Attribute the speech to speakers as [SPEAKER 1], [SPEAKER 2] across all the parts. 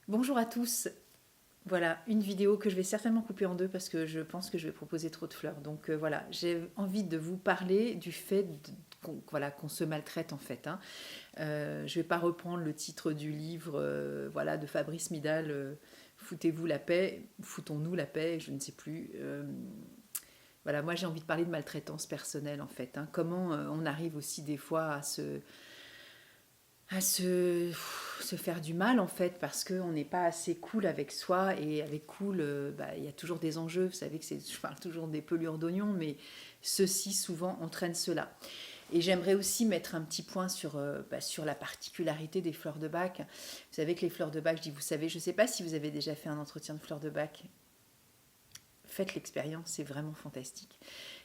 [SPEAKER 1] Bonjour à tous. Voilà, une vidéo que je vais certainement couper en deux parce que je pense que je vais proposer trop de fleurs. Donc voilà, j'ai envie de vous parler du fait qu'on se maltraite en fait, hein. Je ne vais pas reprendre le titre du livre voilà, de Fabrice Midal, Foutez-vous la paix, foutons-nous la paix, je ne sais plus. Voilà, moi j'ai envie de parler de maltraitance personnelle en fait, hein. Comment on arrive aussi des fois à se faire du mal en fait parce qu'on n'est pas assez cool avec soi et avec cool il y a toujours des enjeux, vous savez que je parle toujours des pelures d'oignon, mais ceci souvent entraîne cela. Et j'aimerais aussi mettre un petit point sur la particularité des fleurs de bac. Vous savez que les fleurs de bac, vous savez, je ne sais pas si vous avez déjà fait un entretien de fleurs de bac, faites l'expérience, c'est vraiment fantastique.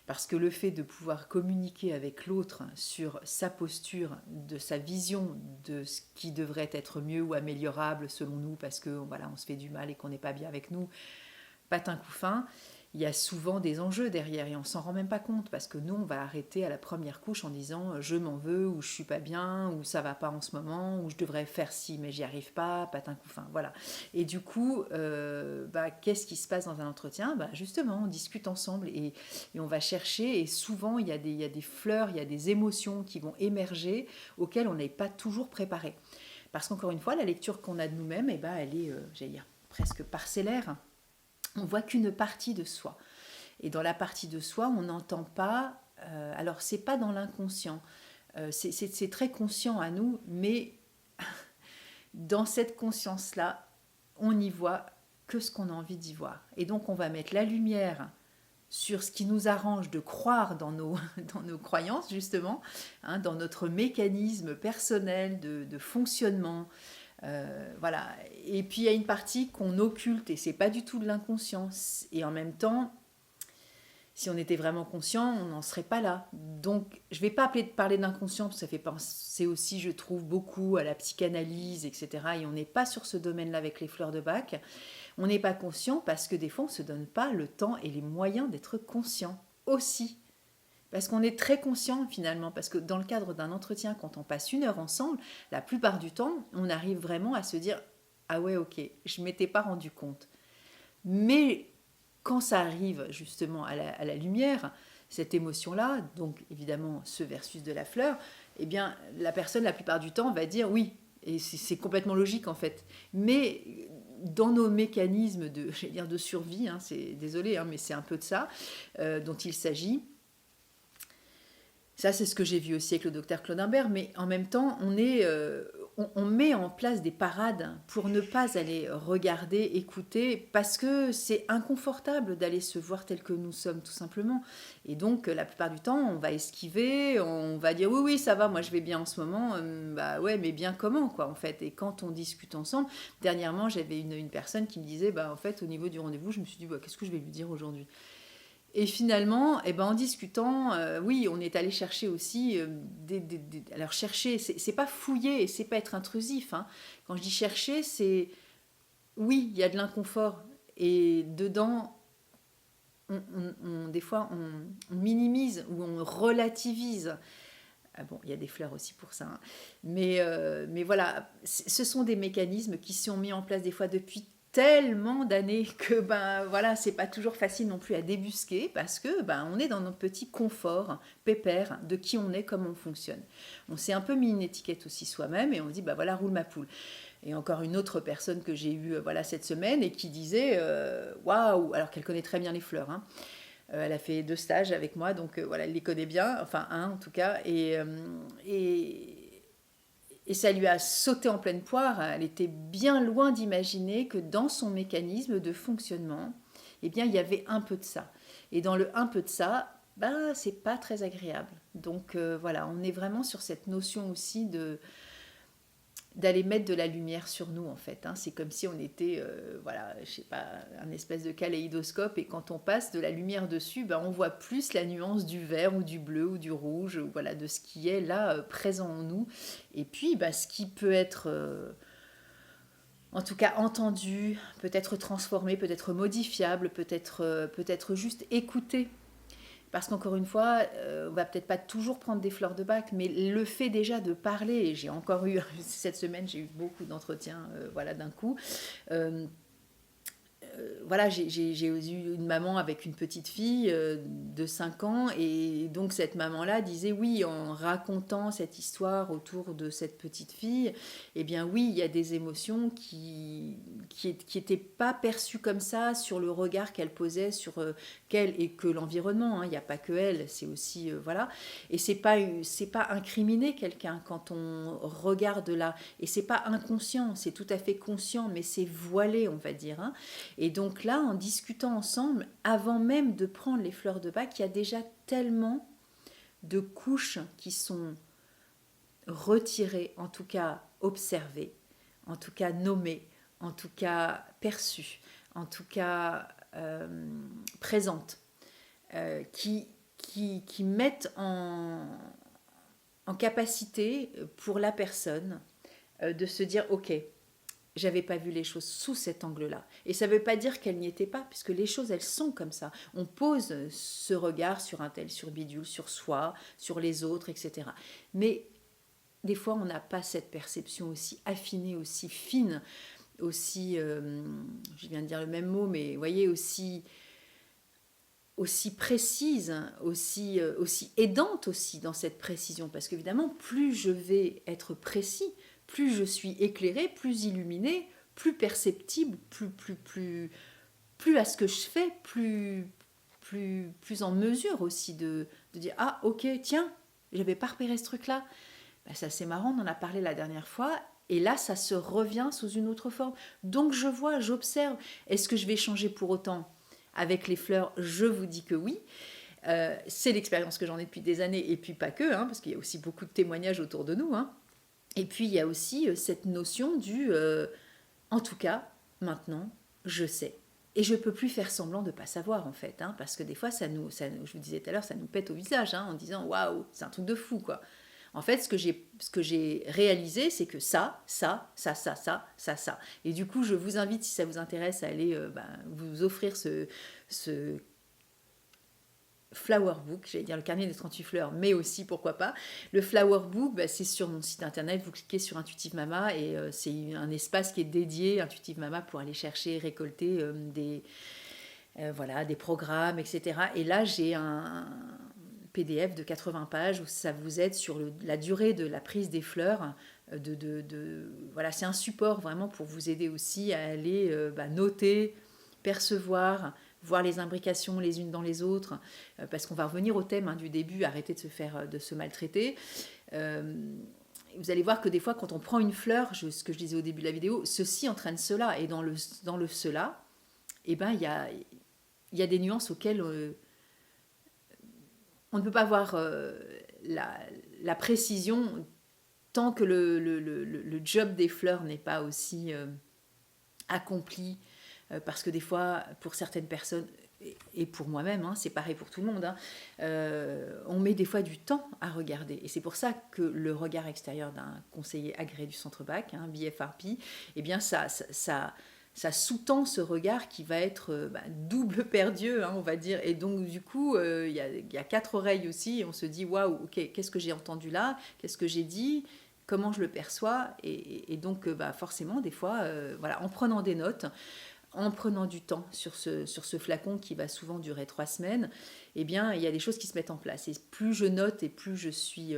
[SPEAKER 1] Parce que le fait de pouvoir communiquer avec l'autre sur sa posture, de sa vision de ce qui devrait être mieux ou améliorable selon nous, parce que voilà, on se fait du mal et qu'on n'est pas bien avec nous, patin couffin, il y a souvent des enjeux derrière et on s'en rend même pas compte parce que nous on va arrêter à la première couche en disant je m'en veux ou je suis pas bien ou ça va pas en ce moment ou je devrais faire ci mais j'y arrive pas, patin couffin, voilà. Et du coup qu'est-ce qui se passe dans un entretien? Justement on discute ensemble et on va chercher et souvent il y a des fleurs, il y a des émotions qui vont émerger auxquelles on n'est pas toujours préparé parce qu'encore une fois la lecture qu'on a de nous-mêmes elle est j'allais dire presque parcellaire. On voit qu'une partie de soi. Et dans la partie de soi, on n'entend pas. Alors, c'est pas dans l'inconscient. C'est très conscient à nous, mais dans cette conscience-là, on n'y voit que ce qu'on a envie d'y voir. Et donc, on va mettre la lumière sur ce qui nous arrange de croire dans nos croyances, justement, hein, dans notre mécanisme personnel de fonctionnement. Voilà. Et puis il y a une partie qu'on occulte et c'est pas du tout de l'inconscient. Et en même temps, si on était vraiment conscient, on n'en serait pas là. Donc, je ne vais pas parler d'inconscient, parce que ça fait penser aussi, je trouve, beaucoup à la psychanalyse, etc. Et on n'est pas sur ce domaine-là avec les fleurs de bac. On n'est pas conscient parce que des fois, on ne se donne pas le temps et les moyens d'être conscient aussi. Parce qu'on est très conscient finalement, parce que dans le cadre d'un entretien, quand on passe une heure ensemble, la plupart du temps, on arrive vraiment à se dire ah ouais, ok, je ne m'étais pas rendu compte. Mais quand ça arrive justement à la lumière, cette émotion-là, donc évidemment ce versus de la fleur, eh bien la personne la plupart du temps va dire oui, et c'est complètement logique en fait. Mais dans nos mécanismes de survie, hein, désolé, hein, mais c'est un peu de ça dont il s'agit. Ça, c'est ce que j'ai vu aussi avec le docteur Claude Imbert, mais en même temps, on met en place des parades pour ne pas aller regarder, écouter, parce que c'est inconfortable d'aller se voir tel que nous sommes, tout simplement. Et donc, la plupart du temps, on va esquiver, on va dire oui, oui, ça va, moi je vais bien en ce moment. Bah ouais, mais bien comment, quoi, en fait. Et quand on discute ensemble, dernièrement, j'avais une personne qui me disait, bah en fait, au niveau du rendez-vous, je me suis dit, bah, qu'est-ce que je vais lui dire aujourd'hui? Et finalement, en discutant, oui, on est allé chercher aussi alors chercher, c'est pas fouiller, c'est pas être intrusif, hein. Quand je dis chercher, c'est oui, il y a de l'inconfort et dedans, des fois, on minimise ou on relativise. Ah bon, il y a des fleurs aussi pour ça, hein. Mais voilà, ce sont des mécanismes qui sont mis en place des fois depuis tellement d'années que voilà, c'est pas toujours facile non plus à débusquer parce que on est dans notre petit confort pépère de qui on est, comment on fonctionne. On s'est un peu mis une étiquette aussi soi-même et on dit voilà, roule ma poule. Et encore une autre personne que j'ai eue voilà cette semaine et qui disait waouh, alors qu'elle connaît très bien les fleurs, hein. Elle a fait 2 stages avec moi, donc voilà, elle les connaît bien, enfin un en tout cas, et ça lui a sauté en pleine poire. Elle était bien loin d'imaginer que dans son mécanisme de fonctionnement, eh bien, il y avait un peu de ça. Et dans le un peu de ça, c'est pas très agréable. Donc voilà, on est vraiment sur cette notion aussi d'aller mettre de la lumière sur nous en fait, hein. C'est comme si on était voilà, je sais pas, un espèce de kaléidoscope et quand on passe de la lumière dessus, on voit plus la nuance du vert ou du bleu ou du rouge, ou voilà, de ce qui est là présent en nous. Et puis ce qui peut être en tout cas entendu, peut être transformé, peut être modifiable, peut être juste écouté. parce qu'encore une fois, on va peut-être pas toujours prendre des fleurs de bac, mais le fait déjà de parler, et j'ai encore eu, cette semaine, j'ai eu beaucoup d'entretiens, voilà, d'un coup, euh, voilà, j'ai eu une maman avec une petite fille de 5 ans, et donc cette maman-là disait oui, en racontant cette histoire autour de cette petite fille, eh bien oui, il y a des émotions qui étaient pas perçues comme ça sur le regard qu'elle posait sur qu'elle et que l'environnement, hein. Il n'y a pas que elle, c'est aussi, voilà. Et c'est pas incriminer quelqu'un quand on regarde là, et c'est pas inconscient, c'est tout à fait conscient, mais c'est voilé, on va dire, hein. Et donc là, en discutant ensemble, avant même de prendre les fleurs de bac, il y a déjà tellement de couches qui sont retirées, en tout cas observées, en tout cas nommées, en tout cas perçues, en tout cas présentes, qui mettent en capacité pour la personne de se dire, ok, j'avais pas vu les choses sous cet angle-là. Et ça ne veut pas dire qu'elles n'y étaient pas, puisque les choses, elles sont comme ça. On pose ce regard sur un tel, sur bidule, sur soi, sur les autres, etc. Mais des fois, on n'a pas cette perception aussi affinée, aussi fine, aussi, je viens de dire le même mot, mais vous voyez, aussi précise, aussi aidante aussi dans cette précision. Parce qu'évidemment, plus je vais être précis, plus je suis éclairé, plus illuminé, plus perceptible, plus à ce que je fais, plus en mesure aussi de dire ah ok tiens j'avais pas repéré ce truc là. Ben, ça c'est marrant, on en a parlé la dernière fois. Et là, ça se revient sous une autre forme. Donc je vois, j'observe. Est-ce que je vais changer pour autant avec les fleurs? Je vous dis que oui. C'est l'expérience que j'en ai depuis des années, et puis pas que, hein, parce qu'il y a aussi beaucoup de témoignages autour de nous, hein. Et puis il y a aussi cette notion en tout cas, maintenant, je sais. Et je ne peux plus faire semblant de ne pas savoir, en fait, hein, parce que des fois, je vous disais tout à l'heure, ça nous pète au visage, hein, en disant waouh, c'est un truc de fou, quoi. En fait, ce que j'ai réalisé, c'est que ça. Et du coup, je vous invite, si ça vous intéresse, à aller vous offrir ce Flower Book, j'allais dire le carnet des 38 fleurs, mais aussi, pourquoi pas. Le Flower Book, c'est sur mon site internet, vous cliquez sur Intuitive Mama, et c'est un espace qui est dédié à Intuitive Mama pour aller chercher, récolter voilà, des programmes, etc. Et là, j'ai un PDF de 80 pages où ça vous aide sur la durée de la prise des fleurs. Voilà, c'est un support vraiment pour vous aider aussi à aller noter, percevoir, voir les imbrications les unes dans les autres, parce qu'on va revenir au thème, hein, du début, arrêter de se maltraiter. Vous allez voir que des fois, quand on prend une fleur, ce que je disais au début de la vidéo, ceci entraîne cela, et dans le cela, il y a des nuances auxquelles on ne peut pas avoir la précision tant que le job des fleurs n'est pas aussi accompli, parce que des fois, pour certaines personnes, et pour moi-même, hein, c'est pareil pour tout le monde, hein, on met des fois du temps à regarder. Et c'est pour ça que le regard extérieur d'un conseiller agréé du centre BAC, hein, BFRP, eh bien ça sous-tend ce regard qui va être double perdieux, hein, on va dire. Et donc, du coup, y a 4 oreilles aussi, et on se dit waouh, ok, qu'est-ce que j'ai entendu là? Qu'est-ce que j'ai dit? Comment je le perçois? Et donc, forcément, des fois, voilà, en prenant des notes, en prenant du temps sur ce flacon qui va souvent durer 3 semaines, eh bien, il y a des choses qui se mettent en place. Et plus je note et plus je suis,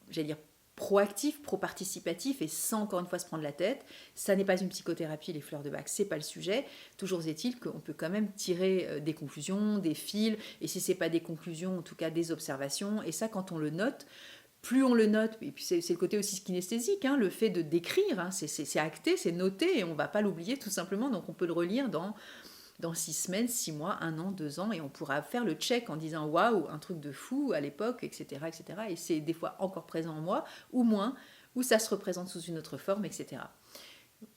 [SPEAKER 1] j'allais dire, proactif, pro-participatif, et sans encore une fois se prendre la tête. Ça n'est pas une psychothérapie, les fleurs de bac, c'est pas le sujet. Toujours est-il qu'on peut quand même tirer des conclusions, des fils, et si c'est pas des conclusions, en tout cas des observations. Et ça, quand on le note, plus on le note, et puis c'est le côté aussi kinesthésique, hein, le fait de d'écrire, hein, c'est acté, c'est noté, et on ne va pas l'oublier tout simplement, donc on peut le relire dans 6 semaines, 6 mois, 1 an, 2 ans, et on pourra faire le check en disant waouh, un truc de fou à l'époque, etc., etc. Et c'est des fois encore présent en moi, ou moins, ou ça se représente sous une autre forme, etc.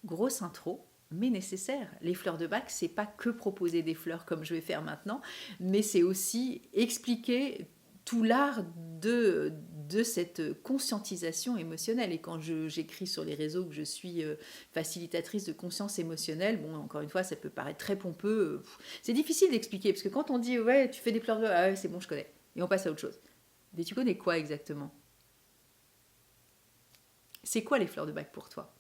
[SPEAKER 1] Grosse intro, mais nécessaire. Les fleurs de bac, c'est pas que proposer des fleurs comme je vais faire maintenant, mais c'est aussi expliquer tout l'art de de cette conscientisation émotionnelle. Et quand j'écris sur les réseaux que je suis facilitatrice de conscience émotionnelle, bon, encore une fois, ça peut paraître très pompeux. C'est difficile d'expliquer, parce que quand on dit, ouais, tu fais des fleurs de bac, ah ouais, c'est bon, je connais. Et on passe à autre chose. Mais tu connais quoi exactement? C'est quoi les fleurs de bac pour toi?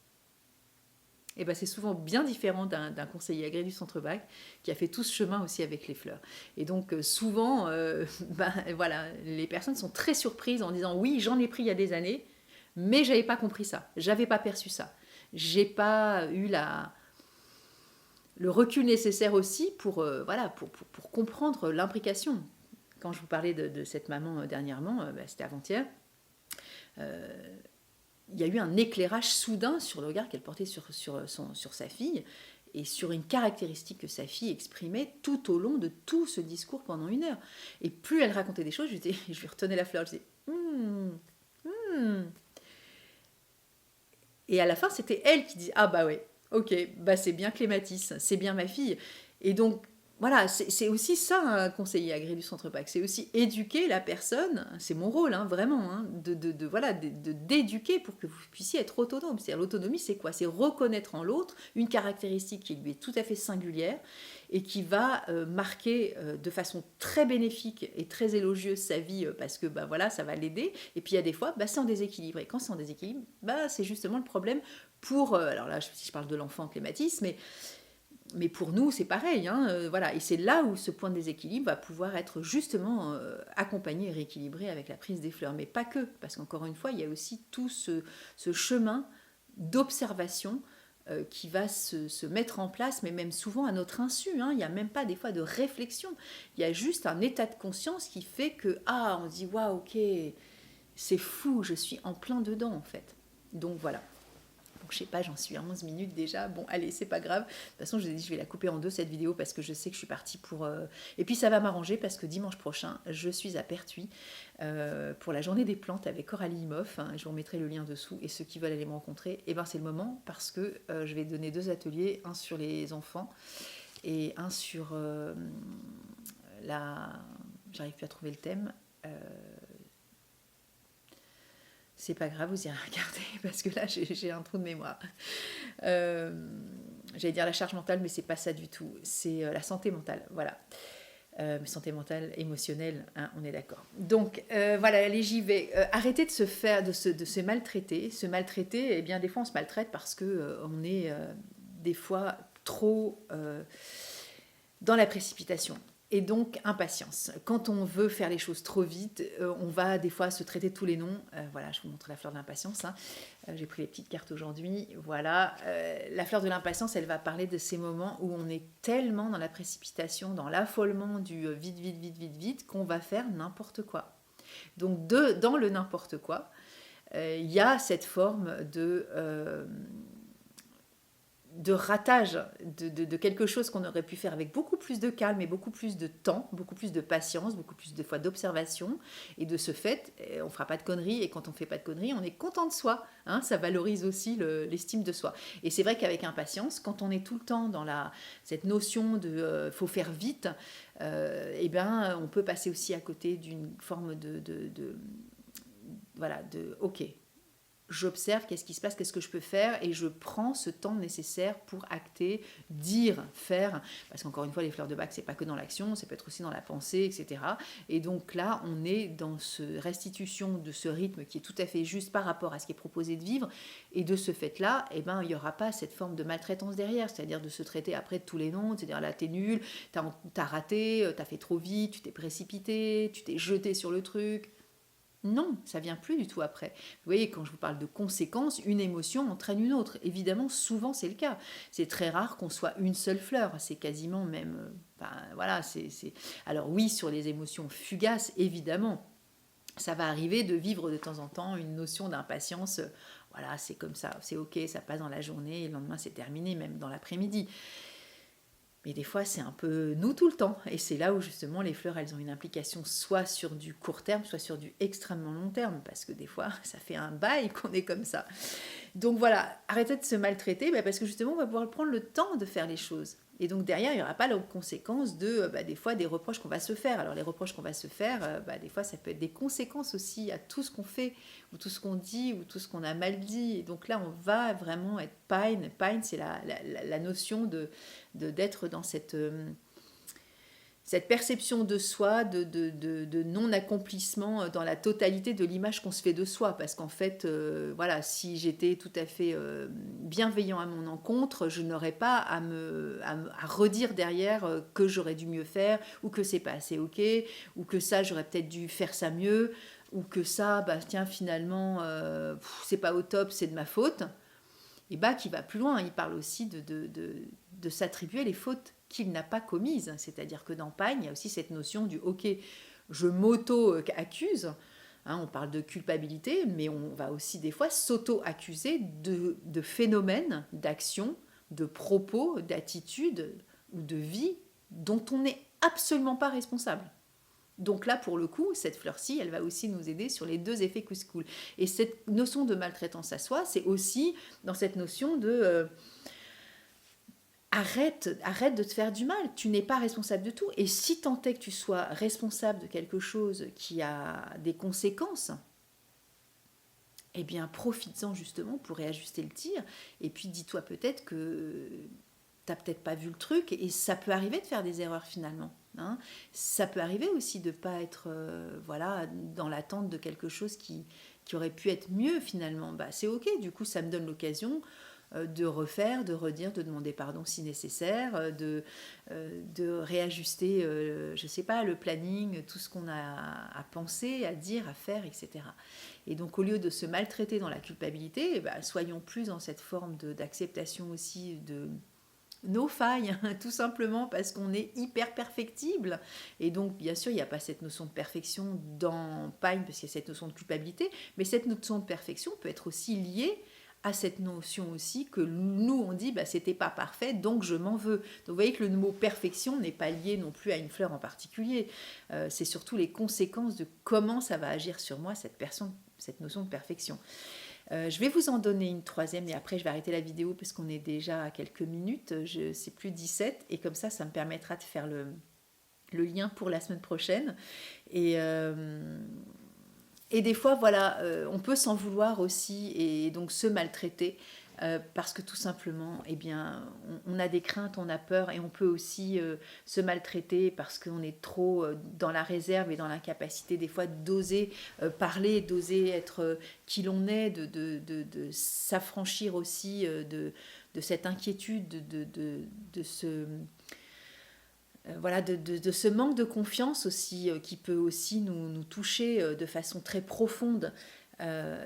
[SPEAKER 1] Et ben c'est souvent bien différent d'un conseiller agréé du centre bac qui a fait tout ce chemin aussi avec les fleurs. Et donc souvent, voilà, les personnes sont très surprises en disant oui, j'en ai pris il y a des années, mais j'avais pas compris ça, j'avais pas perçu ça, j'ai pas eu le recul nécessaire aussi pour, voilà, pour comprendre l'imbrication. Quand je vous parlais de cette maman dernièrement, c'était avant-hier, il y a eu un éclairage soudain sur le regard qu'elle portait sur sa fille et sur une caractéristique que sa fille exprimait tout au long de tout ce discours pendant 1 heure. Et plus elle racontait des choses, je lui retenais la fleur, je disais Et à la fin, c'était elle qui disait ah bah ouais, ok, bah c'est bien Clématis, c'est bien ma fille. Et donc voilà, c'est aussi ça un conseiller agréé du centre PAC, c'est aussi éduquer la personne, c'est mon rôle, hein, vraiment, hein, d'éduquer pour que vous puissiez être autonome. C'est-à-dire l'autonomie, c'est quoi? C'est reconnaître en l'autre une caractéristique qui lui est tout à fait singulière et qui va marquer de façon très bénéfique et très élogieuse sa vie parce que bah, voilà, ça va l'aider. Et puis il y a des fois, bah, c'est en déséquilibre. Et quand c'est en déséquilibre, bah, c'est justement le problème pour... alors là, si je parle de l'enfant Clématis, mais pour nous, c'est pareil. Hein, voilà. Et c'est là où ce point de déséquilibre va pouvoir être justement accompagné et rééquilibré avec la prise des fleurs. Mais pas que, parce qu'encore une fois, il y a aussi tout ce chemin d'observation qui va se mettre en place, mais même souvent à notre insu. Hein. Il n'y a même pas des fois de réflexion. Il y a juste un état de conscience qui fait que, ah, on se dit, waouh, ok, c'est fou, je suis en plein dedans, en fait. Donc voilà. Je sais pas, j'en suis à 11 minutes déjà. Bon, allez, c'est pas grave. De toute façon, je vous ai dit, je vais la couper en deux, cette vidéo, parce que je sais que je suis partie pour... Et puis, ça va m'arranger, parce que dimanche prochain, je suis à Pertuis pour la journée des plantes avec Coralie Imhoff. Hein, je vous remettrai le lien dessous. Et ceux qui veulent aller me rencontrer, eh ben, c'est le moment, parce que je vais donner 2 ateliers, un sur les enfants et un sur J'arrive plus à trouver le thème. C'est pas grave, vous irez regarder parce que là j'ai un trou de mémoire. J'allais dire la charge mentale, mais c'est pas ça du tout. C'est la santé mentale, voilà. Santé mentale, émotionnelle, hein, on est d'accord. Donc voilà, allez, j'y vais. Arrêtez de se maltraiter. Se maltraiter, eh bien des fois on se maltraite parce que on est des fois trop dans la précipitation. Et donc, impatience. Quand on veut faire les choses trop vite, on va des fois se traiter tous les noms. Voilà, je vous montre la fleur de l'impatience. Hein. J'ai pris les petites cartes aujourd'hui. Voilà. La fleur de l'impatience, elle va parler de ces moments où on est tellement dans la précipitation, dans l'affolement du vite, vite, vite, vite, vite, qu'on va faire n'importe quoi. Donc, dans le n'importe quoi, il y a cette forme de ratage de quelque chose qu'on aurait pu faire avec beaucoup plus de calme et beaucoup plus de temps, beaucoup plus de patience, beaucoup plus de fois d'observation. Et de ce fait, on ne fera pas de conneries. Et quand on ne fait pas de conneries, on est content de soi. Hein, ça valorise aussi l'estime de soi. Et c'est vrai qu'avec impatience, quand on est tout le temps dans cette notion de faut faire vite, eh ben, on peut passer aussi à côté d'une forme voilà, ok. J'observe qu'est-ce qui se passe, qu'est-ce que je peux faire et je prends ce temps nécessaire pour acter, dire, faire. Parce qu'encore une fois, les fleurs de bac, c'est pas que dans l'action, ça peut être aussi dans la pensée, etc. Et donc là, on est dans cette restitution de ce rythme qui est tout à fait juste par rapport à ce qui est proposé de vivre. Et de ce fait-là, eh ben, il n'y aura pas cette forme de maltraitance derrière, c'est-à-dire de se traiter après de tous les noms, c'est-à-dire là, t'es nul, t'as raté, t'as fait trop vite, tu t'es précipité, tu t'es jeté sur le truc. Non, ça vient plus du tout après. Vous voyez, quand je vous parle de conséquences, une émotion entraîne une autre. Évidemment, souvent c'est le cas. C'est très rare qu'on soit une seule fleur. C'est quasiment même... voilà, Alors oui, sur les émotions fugaces, évidemment, ça va arriver de vivre de temps en temps une notion d'impatience. Voilà, c'est comme ça, c'est ok, ça passe dans la journée, et le lendemain c'est terminé, même dans l'après-midi. Mais des fois, c'est un peu nous tout le temps. Et c'est là où justement les fleurs, elles ont une implication soit sur du court terme, soit sur du extrêmement long terme. Parce que des fois, ça fait un bail qu'on est comme ça. Donc voilà, arrêtez de se maltraiter parce que justement, on va pouvoir prendre le temps de faire les choses. Et donc derrière, il n'y aura pas la conséquence de, des fois, des reproches qu'on va se faire. Alors les reproches qu'on va se faire, des fois, ça peut être des conséquences aussi à tout ce qu'on fait, ou tout ce qu'on dit, ou tout ce qu'on a mal dit. Et donc là, on va vraiment être pine. Pine, c'est la notion d'être dans cette perception de soi, de non-accomplissement dans la totalité de l'image qu'on se fait de soi. Parce qu'en fait, voilà, si j'étais tout à fait bienveillant à mon encontre, je n'aurais pas à redire derrière que j'aurais dû mieux faire, ou que c'est pas assez ok, ou que ça, j'aurais peut-être dû faire ça mieux, ou que ça, tiens, finalement, c'est pas au top, c'est de ma faute. Et qui va plus loin, il parle aussi de s'attribuer les fautes qu'il n'a pas commises. C'est-à-dire que dans Pine, il y a aussi cette notion du « ok, je m'auto-accuse », on parle de culpabilité, mais on va aussi des fois s'auto-accuser de phénomènes, d'actions, de propos, d'attitudes ou de vie dont on n'est absolument pas responsable. Donc là, pour le coup, cette fleur-ci, elle va aussi nous aider sur les deux effets couscous. Et cette notion de maltraitance à soi, c'est aussi dans cette notion de arrête de te faire du mal. Tu n'es pas responsable de tout. Et si tant est que tu sois responsable de quelque chose qui a des conséquences, eh bien, profites-en justement pour réajuster le tir. Et puis, dis-toi peut-être que t'as peut-être pas vu le truc, et ça peut arriver de faire des erreurs finalement. Ça peut arriver aussi de ne pas être dans l'attente de quelque chose qui aurait pu être mieux finalement. C'est ok, du coup ça me donne l'occasion de refaire, de redire, de demander pardon si nécessaire, de réajuster, je sais pas, le planning, tout ce qu'on a à penser, à dire, à faire, etc. Et donc au lieu de se maltraiter dans la culpabilité, soyons plus dans cette forme d'acceptation aussi de nos failles, tout simplement parce qu'on est hyper perfectible. Et donc, bien sûr, il n'y a pas cette notion de perfection dans Pine, parce qu'il y a cette notion de culpabilité, mais cette notion de perfection peut être aussi liée à cette notion aussi que nous, on dit, c'était pas parfait, donc je m'en veux. Donc, vous voyez que le mot perfection n'est pas lié non plus à une fleur en particulier. C'est surtout les conséquences de comment ça va agir sur moi, cette notion de perfection. Je vais vous en donner une troisième et après je vais arrêter la vidéo parce qu'on est déjà à quelques minutes, c'est plus 17 et comme ça me permettra de faire le lien pour la semaine prochaine. Et des fois, on peut s'en vouloir aussi et donc se maltraiter parce que tout simplement, on a des craintes, on a peur et on peut aussi se maltraiter parce qu'on est trop dans la réserve et dans l'incapacité des fois d'oser parler, d'oser être qui l'on est, de s'affranchir aussi de cette inquiétude, de ce... de ce manque de confiance aussi qui peut aussi nous toucher de façon très profonde.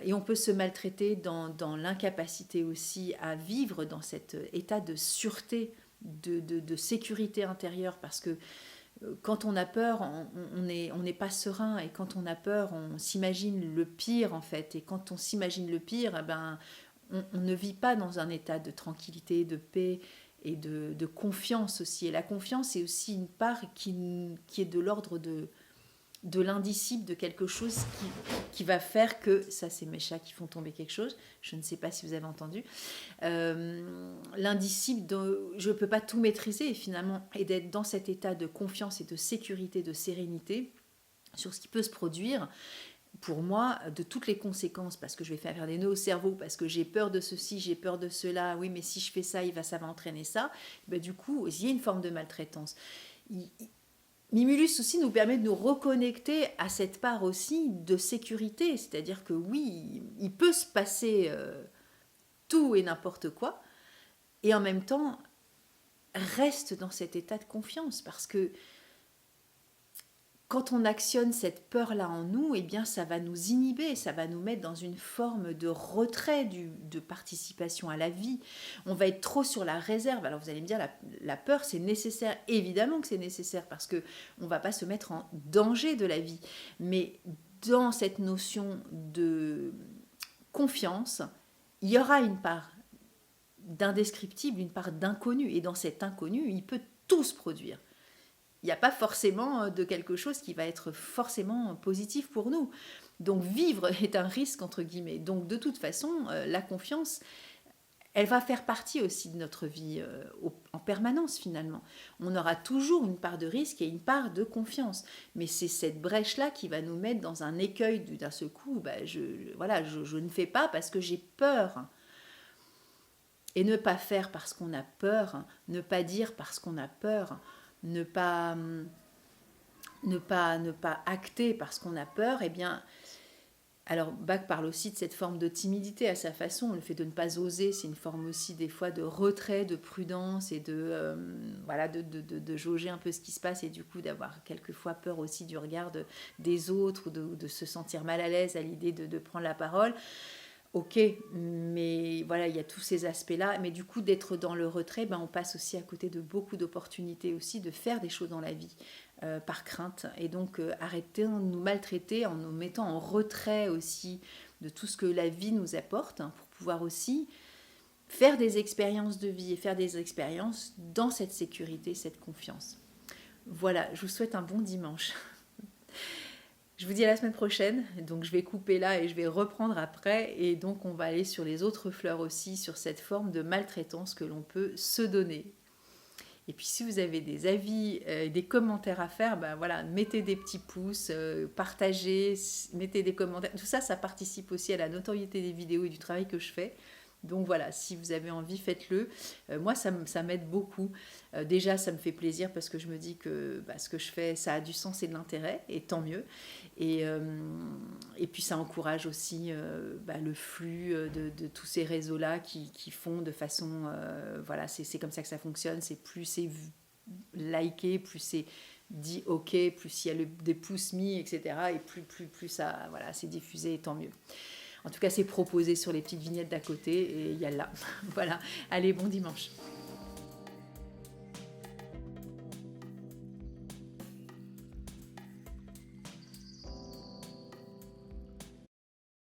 [SPEAKER 1] Et on peut se maltraiter dans l'incapacité aussi à vivre dans cet état de sûreté, de sécurité intérieure, parce que quand on a peur, on n'est pas serein, et quand on a peur, on s'imagine le pire en fait, et quand on s'imagine le pire, on ne vit pas dans un état de tranquillité, de paix et de confiance aussi. Et la confiance est aussi une part qui est de l'ordre de l'indicible, de quelque chose qui va faire que, ça c'est mes chats qui font tomber quelque chose, je ne sais pas si vous avez entendu, l'indicible, je ne peux pas tout maîtriser finalement, et d'être dans cet état de confiance et de sécurité, de sérénité sur ce qui peut se produire, pour moi, de toutes les conséquences, parce que je vais faire des nœuds au cerveau, parce que j'ai peur de ceci, j'ai peur de cela, oui mais si je fais ça, ça va entraîner ça, du coup il y a une forme de maltraitance. Mimulus aussi nous permet de nous reconnecter à cette part aussi de sécurité, c'est-à-dire que oui, il peut se passer tout et n'importe quoi, et en même temps, reste dans cet état de confiance, parce que quand on actionne cette peur-là en nous, ça va nous inhiber, ça va nous mettre dans une forme de retrait de participation à la vie. On va être trop sur la réserve. Alors vous allez me dire, la peur, c'est nécessaire. Évidemment que c'est nécessaire parce qu'on ne va pas se mettre en danger de la vie. Mais dans cette notion de confiance, il y aura une part d'indescriptible, une part d'inconnu. Et dans cet inconnu, il peut tout se produire. Il n'y a pas forcément de quelque chose qui va être forcément positif pour nous. Donc vivre est un risque, entre guillemets. Donc de toute façon, la confiance, elle va faire partie aussi de notre vie en permanence finalement. On aura toujours une part de risque et une part de confiance. Mais c'est cette brèche-là qui va nous mettre dans un écueil d'un seul coup. Je ne fais pas parce que j'ai peur. Et ne pas faire parce qu'on a peur, ne pas dire parce qu'on a peur, ne pas acter parce qu'on a peur, eh bien, alors Bach parle aussi de cette forme de timidité à sa façon, le fait de ne pas oser, c'est une forme aussi des fois de retrait, de prudence et de jauger un peu ce qui se passe et du coup d'avoir quelquefois peur aussi du regard des autres ou de se sentir mal à l'aise à l'idée de prendre la parole. Ok, mais voilà, il y a tous ces aspects-là. Mais du coup, d'être dans le retrait, on passe aussi à côté de beaucoup d'opportunités aussi de faire des choses dans la vie par crainte. Et donc, arrêter de nous maltraiter en nous mettant en retrait aussi de tout ce que la vie nous apporte pour pouvoir aussi faire des expériences de vie et faire des expériences dans cette sécurité, cette confiance. Voilà, je vous souhaite un bon dimanche. Je vous dis à la semaine prochaine, donc je vais couper là et je vais reprendre après et donc on va aller sur les autres fleurs aussi, sur cette forme de maltraitance que l'on peut se donner. Et puis si vous avez des avis, des commentaires à faire, voilà, mettez des petits pouces, partagez, mettez des commentaires. Tout ça, ça participe aussi à la notoriété des vidéos et du travail que je fais. Donc voilà, si vous avez envie, faites-le. Moi, ça m'aide beaucoup. Déjà, ça me fait plaisir parce que je me dis que ce que je fais, ça a du sens et de l'intérêt, et tant mieux. Et puis, ça encourage aussi le flux de tous ces réseaux-là qui font de façon... voilà, c'est comme ça que ça fonctionne. C'est plus c'est liké, plus c'est dit OK, plus il y a des pouces mis, etc. Et plus ça, voilà, c'est diffusé, et tant mieux. En tout cas, c'est proposé sur les petites vignettes d'à côté et il y a là. Voilà. Allez, bon dimanche.